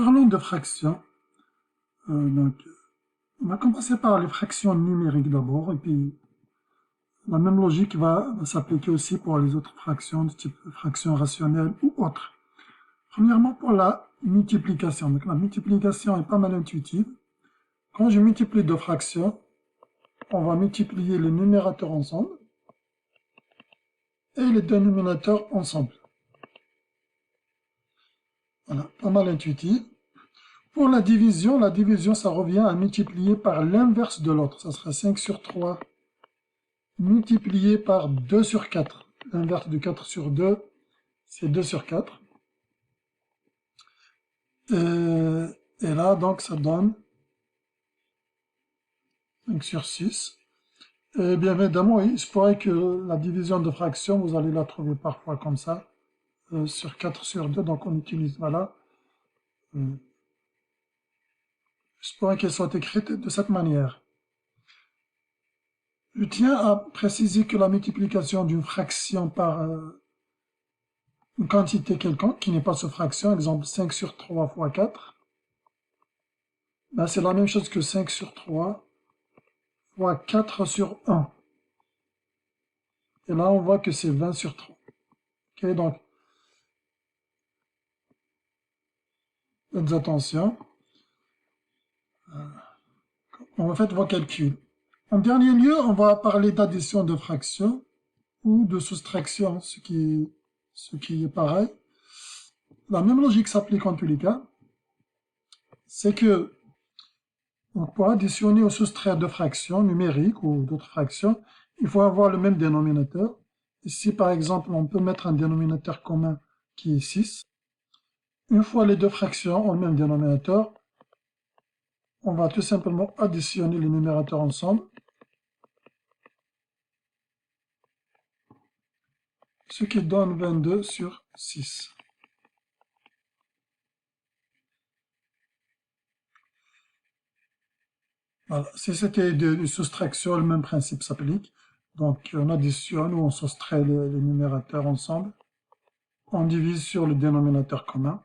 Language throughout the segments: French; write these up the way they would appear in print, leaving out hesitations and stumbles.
Parlons de fractions. Donc, on va commencer par les fractions numériques d'abord, et puis la même logique va s'appliquer aussi pour les autres fractions, du type fraction rationnelle ou autres. Premièrement, pour la multiplication. Donc, la multiplication est pas mal intuitive. Quand je multiplie deux fractions, on va multiplier les numérateurs ensemble et les dénominateurs ensemble. Voilà, pas mal intuitif. Pour la division, ça revient à multiplier par l'inverse de l'autre. Ça sera 5 sur 3 multiplié par 2 sur 4. L'inverse de 4 sur 2, c'est 2 sur 4. Et là, donc, ça donne 5 sur 6. Et bien évidemment, il se pourrait que la division de fraction, vous allez la trouver parfois comme ça, sur 4 sur 2, donc on utilise, voilà. Il se pourrait qu'elle soit écrite de cette manière. Je tiens à préciser que la multiplication d'une fraction par une quantité quelconque, qui n'est pas sous fraction, exemple 5 sur 3 fois 4, ben c'est la même chose que 5 sur 3 fois 4 sur 1. Et là, on voit que c'est 20 sur 3. Ok, donc, faites attention. On va faire vos calculs. En dernier lieu, on va parler d'addition de fractions ou de soustraction, ce qui est pareil. La même logique s'applique en tous les cas. C'est que pour additionner ou soustraire de fractions numériques ou d'autres fractions, il faut avoir le même dénominateur. Ici, par exemple, on peut mettre un dénominateur commun qui est 6. Une fois les deux fractions ont le même dénominateur, on va tout simplement additionner les numérateurs ensemble, ce qui donne 22 sur 6. Voilà. Si c'était de soustraction, le même principe s'applique. Donc on additionne ou on soustrait les numérateurs ensemble. On divise sur le dénominateur commun.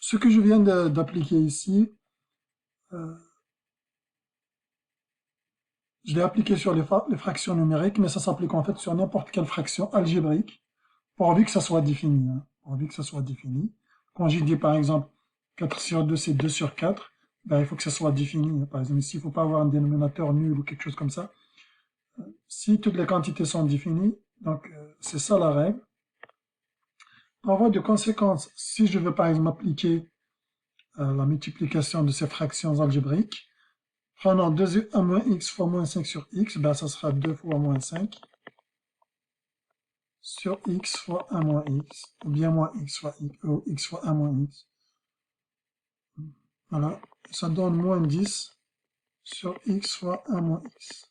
Ce que je viens d'appliquer ici, je l'ai appliqué sur les fractions numériques, mais ça s'applique en fait sur n'importe quelle fraction algébrique, pourvu que ça soit défini. Pourvu que ça soit défini. Quand j'ai dit par exemple 4 sur 2, c'est 2 sur 4, ben, il faut que ça soit défini. Par exemple, ici, il ne faut pas avoir un dénominateur nul ou quelque chose comme ça. Si toutes les quantités sont définies, donc c'est ça la règle. Par voie de conséquence, si je veux par exemple appliquer la multiplication de ces fractions algébriques, prenons 1 moins x fois moins 5 sur x, ben ça sera 2 fois moins 5 sur x fois 1 moins x, ou bien moins x fois x, ou x fois 1 moins x. Voilà, ça donne moins 10 sur x fois 1 moins x.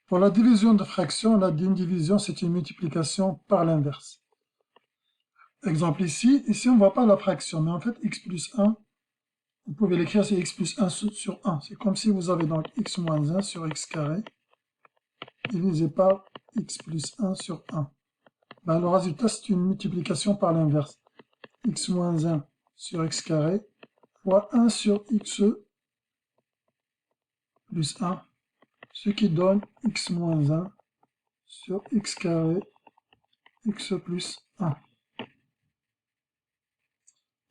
Pour la division de fractions, la division, c'est une multiplication par l'inverse. Exemple ici, on ne voit pas la fraction, mais en fait, x plus 1, vous pouvez l'écrire, c'est x plus 1 sur 1. C'est comme si vous avez donc x moins 1 sur x carré, divisé par x plus 1 sur 1. Ben, le résultat, c'est une multiplication par l'inverse. X moins 1 sur x carré fois 1 sur x plus 1, ce qui donne x moins 1 sur x carré, x plus 1.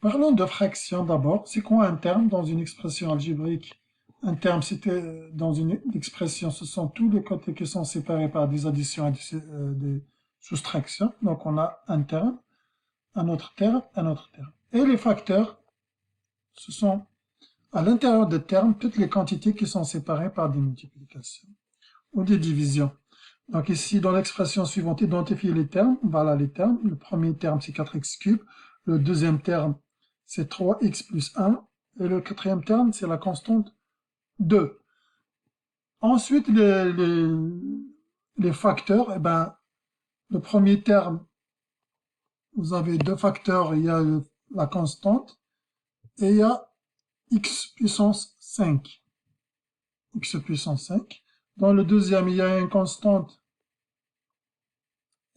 Parlons de fractions d'abord. C'est quoi un terme dans une expression algébrique? Un terme, c'était dans une expression, ce sont tous les côtés qui sont séparés par des additions et des soustractions. Donc on a un terme, un autre terme, un autre terme. Et les facteurs, ce sont à l'intérieur des termes toutes les quantités qui sont séparées par des multiplications ou des divisions. Donc ici, dans l'expression suivante, identifier les termes. Voilà les termes. Le premier terme, c'est 4x cube. Le deuxième terme, c'est 3x plus 1. Et le quatrième terme, c'est la constante 2. Ensuite, les facteurs, eh ben, le premier terme, vous avez deux facteurs, il y a la constante, et il y a x puissance 5. X puissance 5. Dans le deuxième, il y a une constante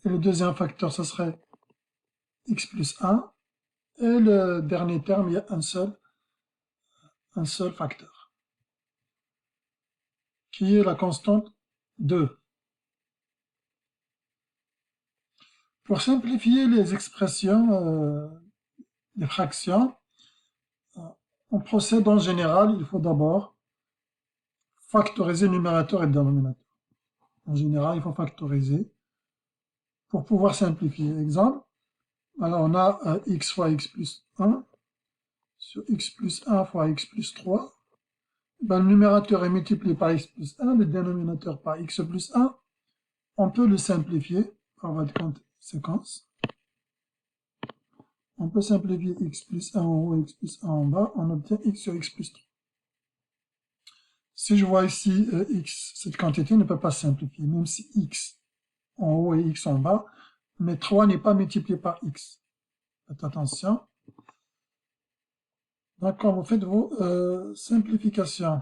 Et le deuxième facteur, ce serait x plus 1. Et le dernier terme, il y a un seul facteur, qui est la constante 2. Pour simplifier les expressions, les fractions, on procède en général, il faut d'abord factoriser numérateur et dénominateur. En général, il faut factoriser pour pouvoir simplifier. Exemple, alors on a x fois x plus 1 sur x plus 1 fois x plus 3. Ben, le numérateur est multiplié par x plus 1, le dénominateur par x plus 1. On peut le simplifier par voie de conséquence. On peut simplifier x plus 1 en haut et x plus 1 en bas. On obtient x sur x plus 3. Si je vois ici x, cette quantité ne peut pas se simplifier, même si x en haut et x en bas, mais 3 n'est pas multiplié par x. Faites attention. Donc, quand vous faites vos simplifications,